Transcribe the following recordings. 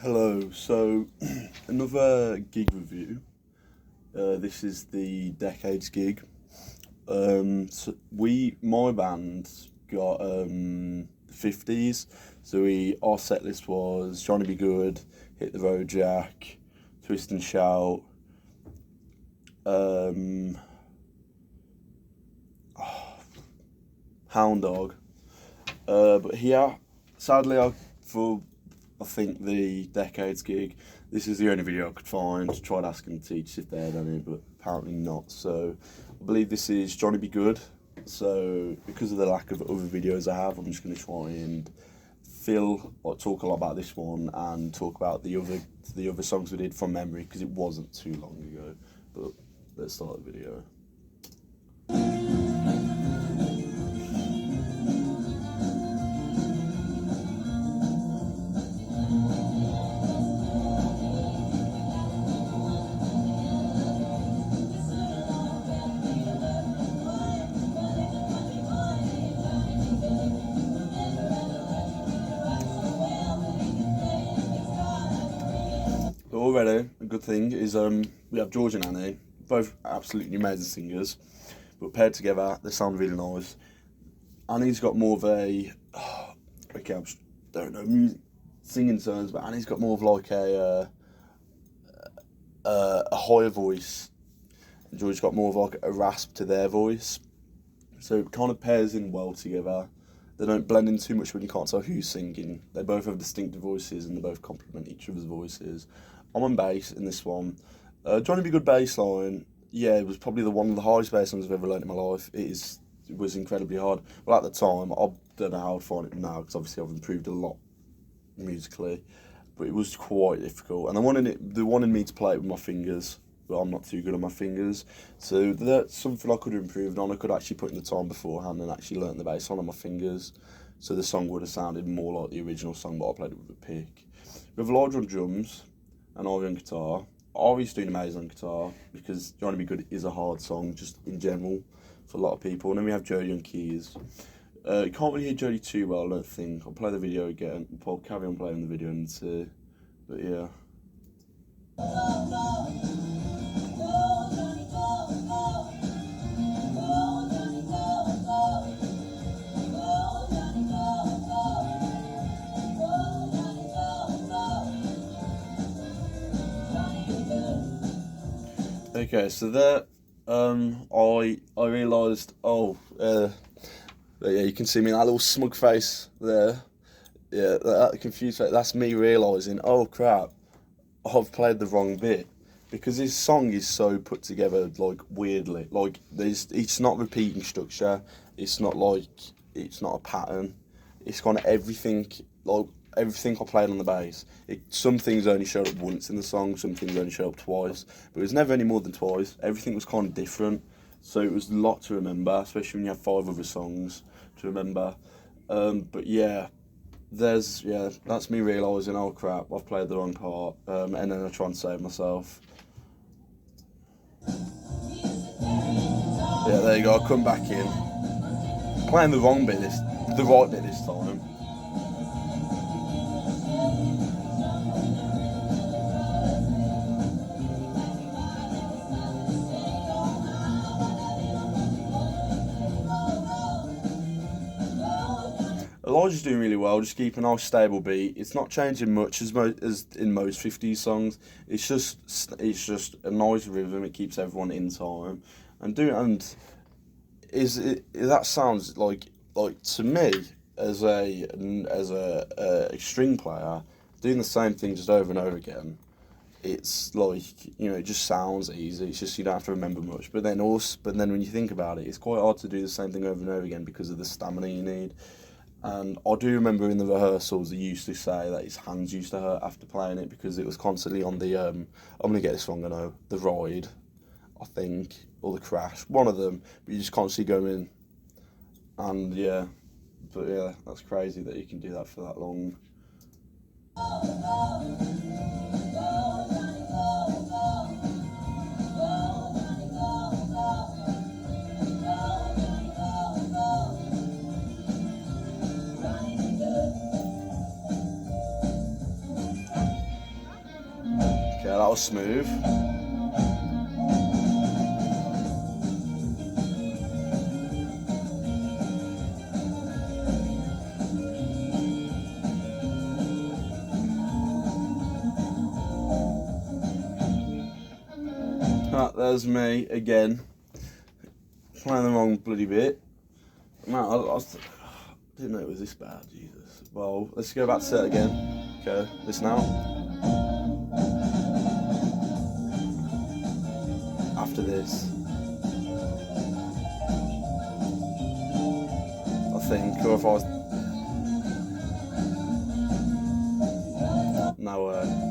Hello, so another gig review. This is the Decades gig. My band got the 50s, so our set list was Trying to Be Good, Hit the Road Jack, Twist and Shout, um, Hound Dog. But here, sadly, for I think the Decades gig, this is the only video I could find. Tried asking the teachers if they had any, but apparently not. So I believe this is Johnny Be Good. So because of the lack of other videos I have, I'm just going to try and talk a lot about this one and talk about the other songs we did from memory because it wasn't too long ago. But let's start the video. Already, a good thing is we have George and Annie, both absolutely amazing singers, but paired together they sound really nice. Annie's got more of okay, don't know singing terms, but Annie's got more of like a higher voice. And George's got more of like a rasp to their voice, so it kind of pairs in well together. They don't blend in too much when you can't tell who's singing. They both have distinctive voices and they both complement each other's voices. I'm on bass in this one. Trying to be good bass line. Yeah, it was probably one of the hardest bass lines I've ever learned in my life. It was incredibly hard. Well, at the time, I don't know how I'd find it now because obviously I've improved a lot musically, but it was quite difficult. And they wanted me to play it with my fingers, but I'm not too good on my fingers. So that's something I could have improved on. I could actually put in the time beforehand and actually learn the bass line on my fingers. So the song would have sounded more like the original song, but I played it with a pick. We have Elijah on drums and Ari on guitar. Ari's doing amazing on guitar because Trying to Be Good is a hard song just in general for a lot of people. And then we have Jody on keys. You can't really hear Jody too well, I don't think. I'll play the video again. I'll carry on playing the video and see. But yeah. Okay, so there, I realised, yeah, you can see me in that little smug face there. Yeah, that confused face. That's me realising, oh crap, I've played the wrong bit because this song is so put together like weirdly. Like it's not repeating structure. It's not a pattern. It's kind of everything like everything I played on the bass. Some things only showed up once in the song. Some things only showed up twice. But it was never any more than twice. Everything was kind of different. So it was a lot to remember, especially when you have 5 other songs to remember. But yeah, that's me realising, oh crap, I've played the wrong part, and then I try and save myself. Yeah, there you go, I come back in. Playing the right bit this time. Elijah's doing really well, just keeping a nice stable beat. It's not changing much as in most 50s songs. It's just a nice rhythm. It keeps everyone in time, that sounds like to me as a string player doing the same thing just over and over again. It's like it just sounds easy. It's just you don't have to remember much. But then when you think about it, it's quite hard to do the same thing over and over again because of the stamina you need. And I do remember in the rehearsals, he used to say that his hands used to hurt after playing it because it was constantly on the, I'm going to get this wrong, I know, the ride, I think, or the crash, one of them, but you just constantly go in, and yeah, but yeah, that's crazy that you can do that for that long. that was smooth. There's me again, playing the wrong bloody bit. Man, I didn't know it was this bad, Jesus. Well, let's go back to it again. Okay, this now. After this. I think, or if I was... No way.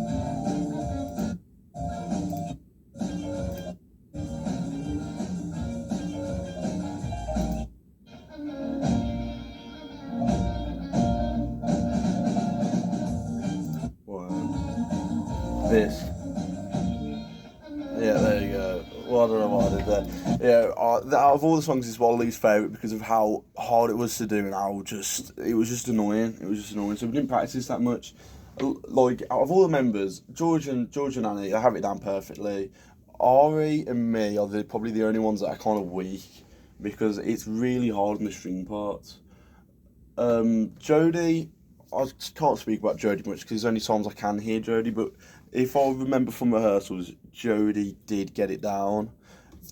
This. Yeah, there you go. Well, I don't know what I did there. Yeah, out of all the songs, it's my least favourite because of how hard it was to do and how it was just annoying. It was just annoying. So we didn't practice that much. Like, out of all the members, George and Annie, I have it down perfectly. Ari and me are probably the only ones that are kind of weak because it's really hard on the string parts. Jodie, I can't speak about Jodie much because there's only times I can hear Jodie, but if I remember from rehearsals, Jodie did get it down.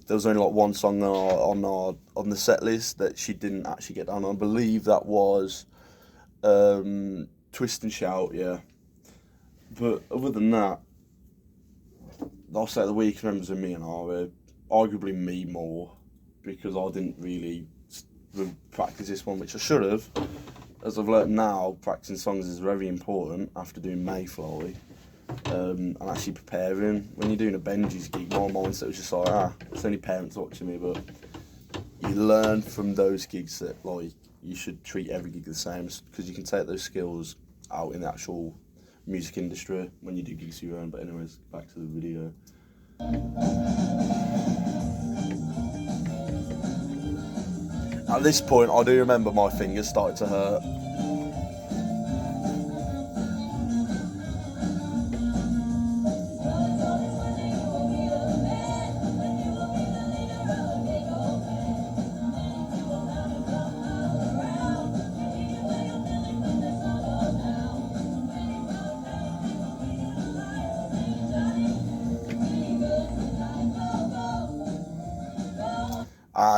There was only like one song on the set list that she didn't actually get down on. I believe that was Twist and Shout, yeah. But other than that, I'll say the weakest members are me and Ari. Arguably me more, because I didn't really practice this one, which I should have. As I've learnt now, practicing songs is very important after doing Mayfly. And actually preparing. When you're doing a Benji's gig, my mindset was just like, it's only parents watching me, but you learn from those gigs that like you should treat every gig the same, because you can take those skills out in the actual music industry when you do gigs of your own. But anyways, back to the video. At this point, I do remember my fingers started to hurt.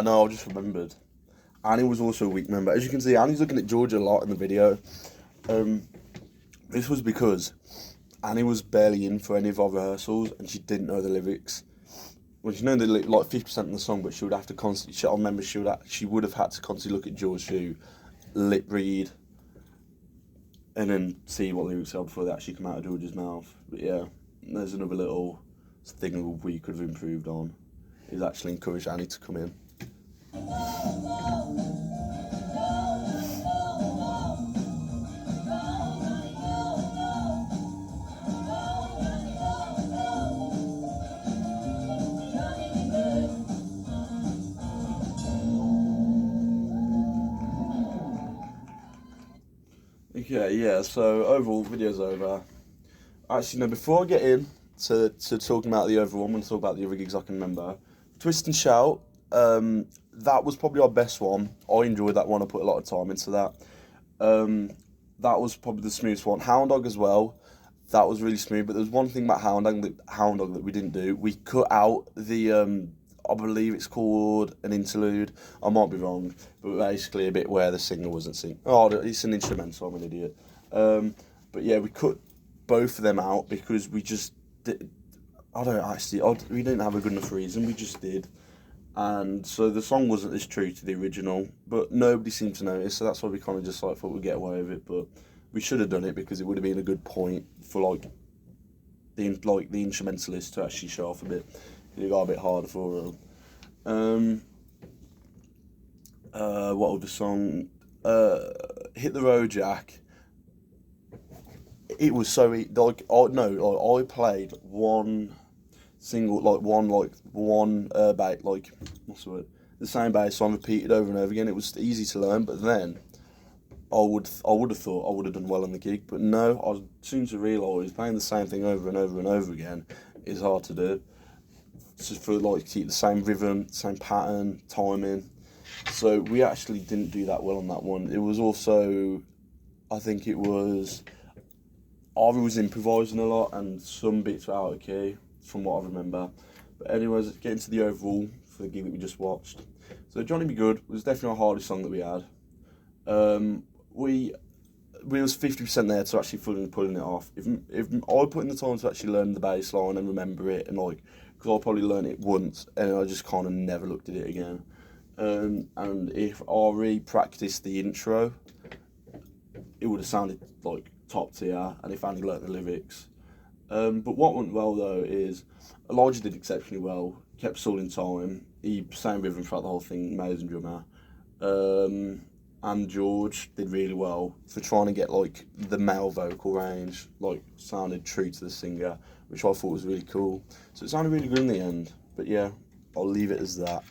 No, I just remembered. Annie was also a weak member. As you can see, Annie's looking at Georgia a lot in the video. This was because Annie was barely in for any of our rehearsals and she didn't know the lyrics. Well, she knew like 50% of the song, but she would have to constantly. I remember she would have had to constantly look at George to lip read and then see what lyrics are before they actually come out of George's mouth. But yeah, there's another little thing we could have improved on. Is actually encourage Annie to come in. Okay, yeah, so overall, video's over. Actually, no, before I get in to talking about the overall, I'm going to talk about the other gigs I can remember. Twist and Shout, that was probably our best one. I enjoyed that one, I put a lot of time into that. That was probably the smoothest one. Hound Dog as well, that was really smooth, but there was one thing about Hound Dog that we didn't do. We cut out the, I believe it's called an interlude. I might be wrong, but basically a bit where the singer wasn't singing. Oh, it's an instrumental, I'm an idiot. But yeah, we cut both of them out because we just did. We didn't have a good enough reason, we just did. And so the song wasn't as true to the original, but nobody seemed to notice, so that's why we kind of just thought we'd get away with it. But we should have done it because it would have been a good point for the instrumentalist to actually show off a bit. It got a bit harder for them. What was the song? Hit the Road Jack. It was so I played one single, what's the word? The same bass song repeated over and over again. It was easy to learn, but then I would have thought I would have done well in the gig, but no, I was soon to realise playing the same thing over and over and over again, is hard to do. Just for like keep the same rhythm, same pattern, timing. So we actually didn't do that well on that one. It was also, I think it was, Ari was improvising a lot and some bits were out of key, from what I remember. But anyways, getting to the overall for the gig that we just watched. So Johnny Be Good was definitely our hardest song that we had. We was 50% there to actually fully pulling it off. If I put in the time to actually learn the bass line and remember it, and like, because I probably learned it once and I just kind of never looked at it again. And if Ari practiced the intro, it would have sounded like top tier, and if Andy learnt the lyrics. But what went well though is Elijah did exceptionally well, kept stalling time, he sang rhythm throughout the whole thing, amazing drummer. And George did really well for trying to get like the male vocal range, like sounded true to the singer, which I thought was really cool. So it sounded really good in the end, but yeah, I'll leave it as that.